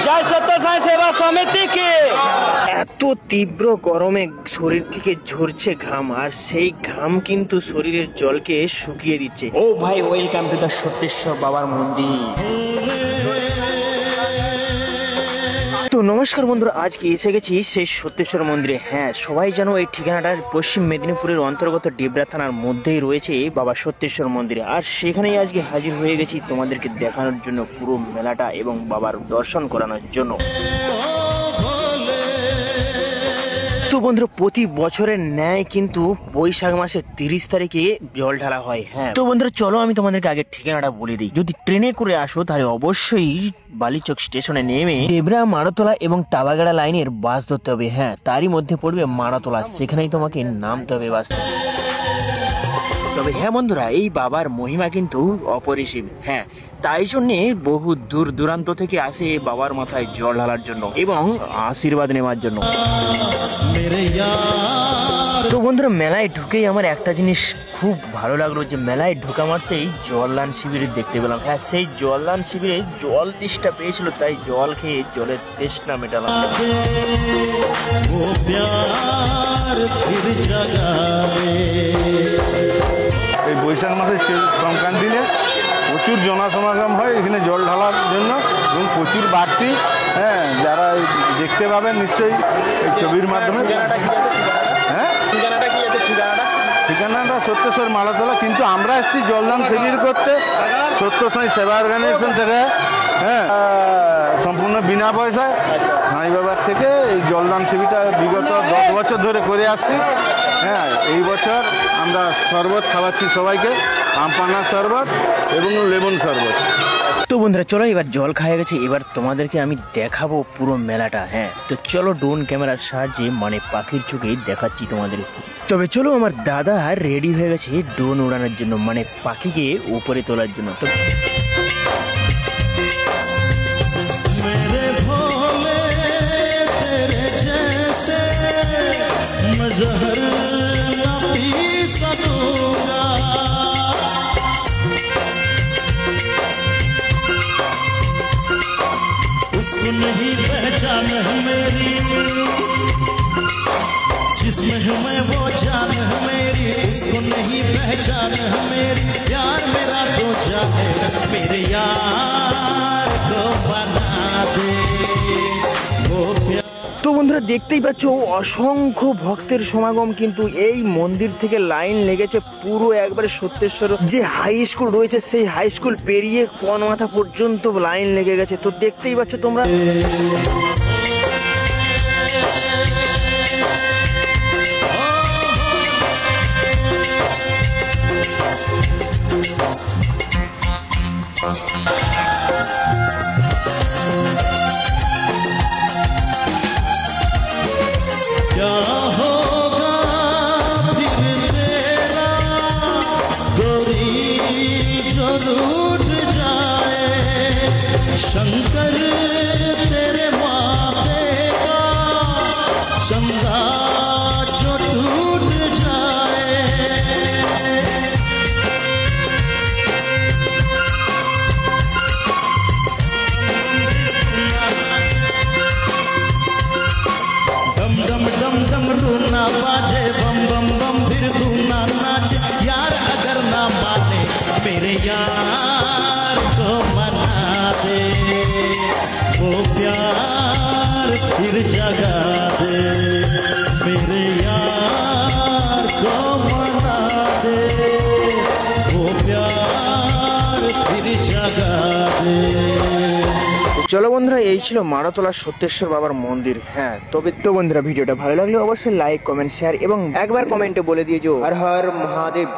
জয় সত্যসাই সেবা সমিতি কি। এত তীব্র গরমে শরীর থেকে ঝরছে ঘাম, আর সেই ঘাম কিন্তু শরীরের জলকে শুকিয়ে দিচ্ছে। ও ভাই, ওয়েলকাম টু দ্য সত্যেশ্বর বাবার মন্দির। তো নমস্কার বন্ধুরা, আজকে এসে গেছি সেই সত্যেশ্বর মন্দিরে। হ্যাঁ, সবাই জানো এই ঠিকানাটার পশ্চিম মেদিনীপুরের অন্তর্গত ডেবরা থানার মধ্যেই রয়েছে বাবা সত্যেশ্বর মন্দিরে। আর সেখানেই আজকে হাজির হয়ে গেছি তোমাদেরকে দেখানোর জন্য পুরো মেলাটা এবং বাবার দর্শন করানোর জন্য। তো বন্ধুরা, প্রতি বছরের ন্যায় কিন্তু বৈশাখ মাসের 30 তারিখে জল ঢালা হয়। হ্যাঁ, তো বন্ধুরা চলো আমি তোমাদেরকে আগে ঠিকানাটা বলে দিই। যদি ট্রেনে করে আসো তাহলে অবশ্যই বালিচক স্টেশনে নেমে ডেবরা, মারাতলা এবং টাবাগাড়া লাইনের বাস ধরতে হবে। হ্যাঁ, তারই মধ্যে পড়বে মারাতলা, সেখানেই তোমাকে নামতে হবে বাস। তবে হ্যাঁ বন্ধুরা, এই বাবার মহিমা কিন্তু অপরিসীম। হ্যাঁ, তাই জন্যে বহু দূর দূরান্ত থেকে আসে বাবার মাথায় জল ঢালার জন্য এবং আশীর্বাদ নেওয়ার জন্য। তো বন্ধুরা, মেলায় ঢুকেই আমার একটা জিনিস খুব ভালো লাগলো, যে মেলায় ঢোকা মাত্রই জলদান শিবির দেখতে পেলাম। হ্যাঁ, সেই জলদান শিবিরে জল তেষ্টা পেয়েছিল, তাই জল খেয়ে জলের তেষ্টা মেটালাম। এই বৈশাখ মাসের সংক্রান্তি দিনে প্রচুর জনসমাগম হয় এখানে জল ঢালার জন্য এবং প্রচুর বাড়তি। হ্যাঁ, যারা দেখতে পাবেন নিশ্চয়ই এই ছবির মাধ্যমে। হ্যাঁ, ঠিকানাটা সত্যসাই মারাতলা, কিন্তু আমরা এসেছি জলদান শিবির করতে সত্যসাই সেবা অর্গানাইজেশন থেকে। হ্যাঁ, সম্পূর্ণ বিনা পয়সায় সাই বাবার থেকে এই জলদান শিবিরটা বিগত 10 বছর ধরে করে আসছি। হ্যাঁ, এই বছর আমরা শরবত খাওয়াচ্ছি সবাইকে, আমপানা শরবত এবং লেমন শরবত। তো বন্ধুরা চলো, এবার জল খাওয়া গেছে, এবার তোমাদেরকে আমি দেখাবো পুরো মেলাটা। হ্যাঁ, তো চলো ড্রোন ক্যামেরার সাহায্যে মানে পাখির চোখে দেখাচ্ছি তোমাদের। তবে চলো, আমার দাদা রেডি হয়ে গেছে ড্রোন উড়ানোর জন্য, মানে পাখিকে উপরে তোলার জন্য। তো नहीं पहचान मेरी, जिसमें मैं वो जान मेरी, उसको नहीं पहचान मेरी। यार मेरा तो जाने, मेरे यार को बना दे वो प्यार। তো বন্ধুরা দেখতেই পাচ্ছ অসংখ্য ভক্তের সমাগম, কিন্তু এই মন্দির থেকে লাইন লেগেছে পুরো একবারে সত্যেশ্বর যে হাই স্কুল রয়েছে সেই হাই স্কুল পেরিয়ে কনমাথা পর্যন্ত লাইন লেগে গেছে। তো দেখতেই পাচ্ছ তোমরা। क्या होगा फिर तेरा गोरी जो रूठ जाए, शंकर तेरे माथे का चंदा जो टूट जाए। डम डम रूना बाजे बम बम बम, फिर धूना नाचे। यार अगर ना माने मेरे यार को मना दे, वो प्यार फिर जगा दे। मेरे यार को मना दे, वो प्यार फिर जगा दे। চলো বন্ধুরা, এই ছিল মারাতলা সত্যেশ্বর বাবার মন্দির। হ্যাঁ, তবে তো বন্ধুরা ভিডিওটা ভালো লাগলে অবশ্যই লাইক, কমেন্ট, শেয়ার এবং একবার কমেন্টে বলে দিয়েছো হর হর মহাদেব।